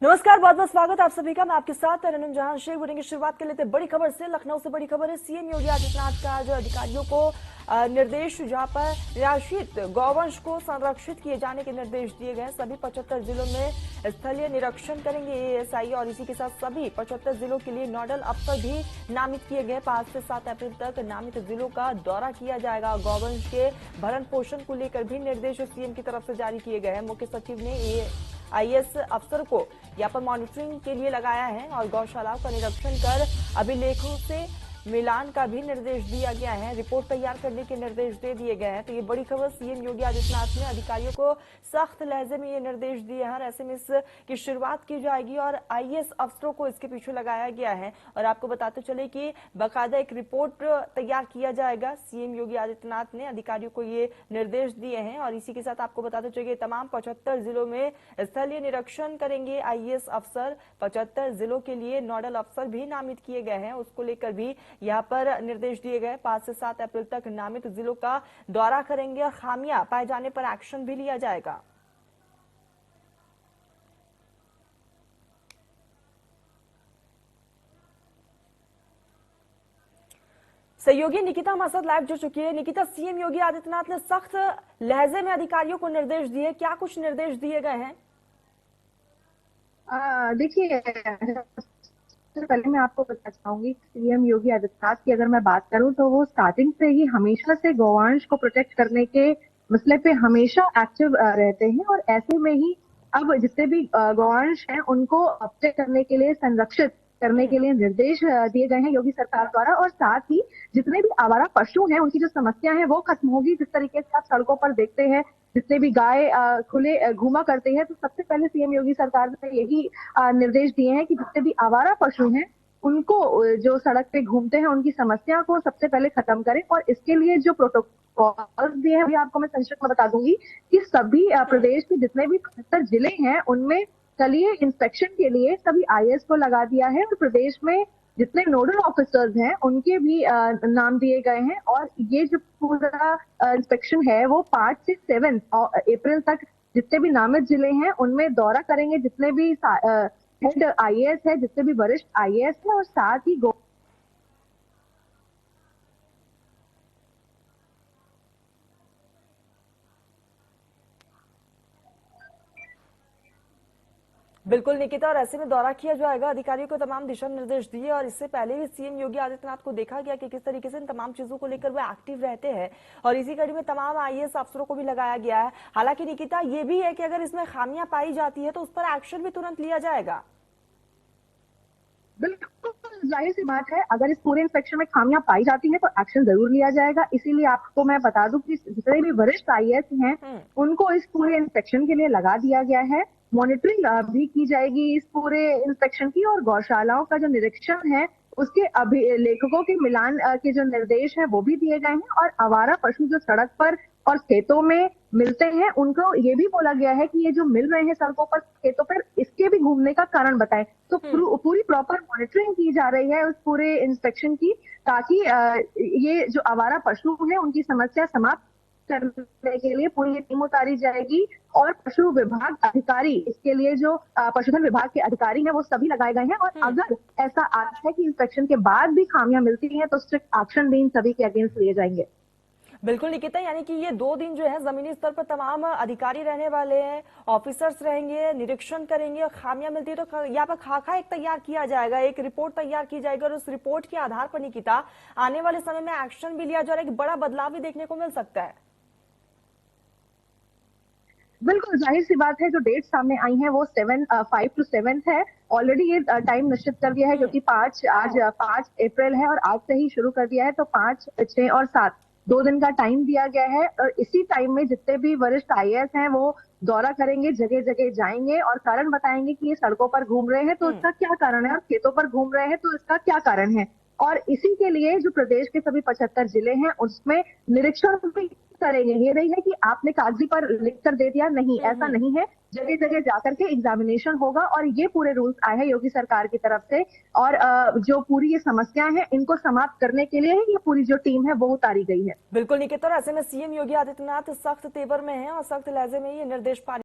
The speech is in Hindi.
नमस्कार, बहुत बहुत स्वागत आप सभी का। मैं आपके साथ रनम जहां शेख। बुलेटिन की शुरुआत कर लेते हैं बड़ी खबर से। लखनऊ से बड़ी खबर है। सीएम योगी आदित्यनाथ का जो अधिकारियों को निर्देश, जहां पर निराश्रित गौवंश को संरक्षित किए जाने के निर्देश दिए गए। सभी 75 जिलों में स्थलीय निरीक्षण करेंगे एएसआई और इसी के साथ सभी 75 जिलों के लिए नोडल अफसर भी नामित किए गए। 5 से 7 अप्रैल तक नामित जिलों का दौरा किया जाएगा। गौवंश के भरण पोषण को लेकर भी निर्देश सीएम की तरफ से जारी किए गए हैं। मुख्य सचिव ने आईएएस अफसर को यहाँ पर मॉनिटरिंग के लिए लगाया है और गौशालाओं का निरीक्षण कर अभिलेखों से मिलान का भी निर्देश दिया गया है। रिपोर्ट तैयार करने के निर्देश दे दिए गए हैं। तो ये बड़ी खबर, सीएम योगी आदित्यनाथ ने अधिकारियों को सख्त लहजे में ये निर्देश दिए हैं और ऐसे में इसकी शुरुआत की जाएगी और आईएएस अफसरों को इसके पीछे लगाया गया है। और आपको बताते चले कि बाकायदा एक रिपोर्ट तैयार किया जाएगा। सीएम योगी आदित्यनाथ ने अधिकारियों को ये निर्देश दिए हैं और इसी के साथ आपको बताते चलिए तमाम 75 जिलों में स्थलीय निरीक्षण करेंगे आईएएस अफसर। 75 जिलों के लिए नोडल अफसर भी नामित किए गए हैं, उसको लेकर भी यहाँ पर निर्देश दिए गए। 5 से 7 अप्रैल तक नामित जिलों का दौरा करेंगे और खामियां पाए जाने पर एक्शन भी लिया जाएगा। सहयोगी निकिता हमारे साथ लाइव जुड़ चुकी है। निकिता, सीएम योगी आदित्यनाथ ने सख्त लहजे में अधिकारियों को निर्देश दिए, क्या कुछ निर्देश दिए गए हैं? देखिए, सबसे पहले मैं आपको बताना चाहूंगी सीएम योगी आदित्यनाथ की अगर मैं बात करूं तो वो स्टार्टिंग से ही हमेशा से गौवंश को प्रोटेक्ट करने के मसले पे हमेशा एक्टिव रहते हैं। और ऐसे में ही अब जितने भी गौवंश हैं उनको प्रोटेक्ट करने के लिए, संरक्षित करने के लिए निर्देश दिए गए हैं योगी सरकार द्वारा। और साथ ही जितने भी आवारा पशु हैं उनकी जो समस्या है वो खत्म होगी। जिस तरीके से आप सड़कों पर देखते हैं जितने भी गाय खुले घूमा करते हैं, तो सबसे पहले सीएम योगी सरकार ने यही निर्देश दिए हैं कि जितने भी आवारा पशु हैं उनको जो सड़क पे घूमते हैं उनकी समस्या को सबसे पहले खत्म करें। और इसके लिए जो प्रोटोकॉल दिए हैं, अभी आपको मैं संक्षिप्त में बता दूंगी कि सभी प्रदेश के जितने भी 75 जिले हैं उनमें स्थलीय इंस्पेक्शन के लिए सभी आईएएस को लगा दिया है। और प्रदेश में जितने नोडल ऑफिसर्स हैं उनके भी नाम दिए गए हैं। और ये जो पूरा इंस्पेक्शन है वो 5 से 7 अप्रैल तक जितने भी नामित जिले हैं उनमें दौरा करेंगे। जितने भी हेड आईएएस है, जितने भी वरिष्ठ आईएएस है, और साथ ही बिल्कुल निकिता, और ऐसे में दौरा किया जाएगा। अधिकारियों को तमाम दिशा निर्देश दिए और इससे पहले भी सीएम योगी आदित्यनाथ को देखा गया कि किस तरीके से इन तमाम चीजों को लेकर वो एक्टिव रहते हैं और इसी कड़ी में तमाम आईएएस अफसरों को भी लगाया गया है। हालांकि निकिता, ये भी है कि अगर इसमें खामियां पाई जाती है तो उस पर एक्शन भी तुरंत लिया जाएगा। बिल्कुल जाहिर सी बात है, अगर इस पूरे इंस्पेक्शन में खामियां पाई जाती हैं तो एक्शन जरूर लिया जाएगा। इसीलिए आपको मैं बता दूं कि जितने भी वरिष्ठ आईएएस हैं उनको इस पूरे इंस्पेक्शन के लिए लगा दिया गया है। मॉनिटरिंग भी की जाएगी इस पूरे इंस्पेक्शन की। और गौशालाओं का जो निरीक्षण है उसके अभिलेखकों के मिलान के जो निर्देश है वो भी दिए गए हैं। और आवारा पशु जो सड़क पर और खेतों में मिलते हैं उनको ये भी बोला गया है कि ये जो मिल रहे हैं सड़कों पर, खेतों पर, इसके भी घूमने का कारण बताएं। तो पूरी प्रॉपर मॉनिटरिंग की जा रही है उस पूरे इंस्पेक्शन की, ताकि ये जो आवारा पशु हैं उनकी समस्या समाप्त करने के लिए पूरी टीम उतारी जाएगी। और पशु विभाग अधिकारी, इसके लिए जो पशुधन विभाग के अधिकारी हैं वो सभी लगाए गए हैं। और अगर ऐसा आता है कि इंस्पेक्शन के बाद भी खामियां मिलती हैं तो स्ट्रिक्ट एक्शन भी इन सभी के अगेंस्ट लिए जाएंगे। बिल्कुल निकिता, यानी कि ये 2 दिन जो है जमीनी स्तर पर तमाम अधिकारी रहने वाले हैं, ऑफिसर्स रहेंगे, निरीक्षण करेंगे और खामियां मिलती है तो यहाँ पर खाका एक तैयार किया जाएगा, एक रिपोर्ट तैयार की जाएगी और उस रिपोर्ट के आधार पर निकिता आने वाले समय में एक्शन भी लिया जा रहा है। एक बड़ा बदलाव भी देखने को मिल सकता है। बिल्कुल जाहिर सी बात है, जो डेट सामने आई है वो 5 to 7 है। ऑलरेडी ये टाइम निश्चित कर दिया है क्योंकि आज 5 अप्रैल है और आज से ही शुरू कर दिया है। तो 5, 6 और 7 2 दिन का टाइम दिया गया है। और इसी टाइम में जितने भी वरिष्ठ आईएएस हैं वो दौरा करेंगे, जगह जगह जाएंगे और कारण बताएंगे कि ये सड़कों पर घूम रहे हैं तो इसका क्या कारण है, और खेतों पर घूम रहे हैं तो इसका क्या कारण है। और इसी के लिए जो प्रदेश के सभी 75 जिले हैं उसमें निरीक्षण भी करेंगे। ये नहीं है कि आपने कागजी पर लिख कर दे दिया, नहीं, ऐसा नहीं है। जगह जगह जाकर के एग्जामिनेशन होगा। और ये पूरे रूल्स आए हैं योगी सरकार की तरफ से। और जो पूरी ये समस्याएं हैं इनको समाप्त करने के लिए ये पूरी जो टीम है वो उतारी गई है। बिल्कुल निकिता, और ऐसे में सीएम योगी आदित्यनाथ सख्त तेवर में है और सख्त लहजे में ये निर्देश